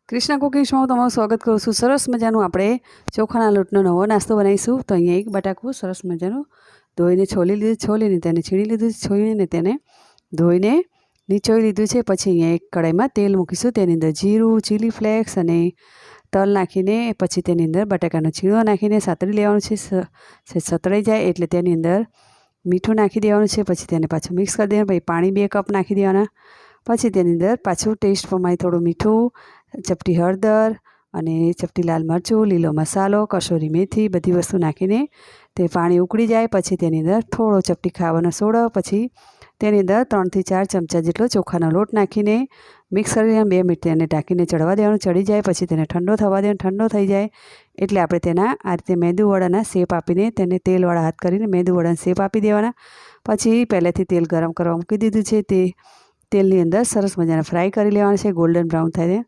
કૃષ્ણા કુકિંગ્સમાં હું તમારું સ્વાગત કરું છું। સરસ મજાનું આપણે ચોખાના લોટનો નવો નાસ્તો બનાવીશું। તો અહીંયા એક બટાકું સરસ મજાનું ધોઈને છોલીને તેને છીણી લીધું, છોલીને તેને ધોઈને નીચોવી લીધું છે। પછી અહીંયા એક કડાઈમાં તેલ મૂકીશું, તેની અંદર જીરું, ચીલી ફ્લેક્સ અને તલ નાખીને પછી તેની અંદર બટાકાનો છીણો નાખીને સાતળી લેવાનું છે। સતળાઈ જાય એટલે તેની અંદર મીઠું નાખી દેવાનું છે। પછી તેને પાછું મિક્સ કરી દેવાનું। પછી પાણી 2 કપ નાખી દેવાના। પછી તેની અંદર પાછું ટેસ્ટ પ્રમાણે થોડું મીઠું, ચપટી હળદર અને ચપટી લાલ મરચું, લીલો મસાલો, કસૂરી મેથી બધી વસ્તુ નાખીને તે પાણી ઉકળી જાય પછી તેની અંદર થોડો ચપટી ખાવાનો સોડો, પછી તેની અંદર 3 થી 4 ચમચા જેટલો ચોખાનો લોટ નાખીને મિક્સ કરીને 2 મિનિટ તેને ઢાંકીને ચડવા દેવાનું। ચડી જાય પછી તેને ઠંડો થવા દેવાનો। ઠંડો થઈ જાય એટલે આપણે તેના આ રીતે મેંદુવડાના શેપ આપીને તેને તેલવાળા હાથ કરીને મેંદુવડાના શેપ આપી દેવાના। પછી પહેલેથી તેલ ગરમ કરવા મૂકી દીધું છે, તે તેલની અંદર સરસ મજાના ફ્રાય કરી લેવાના છે, ગોલ્ડન બ્રાઉન થાય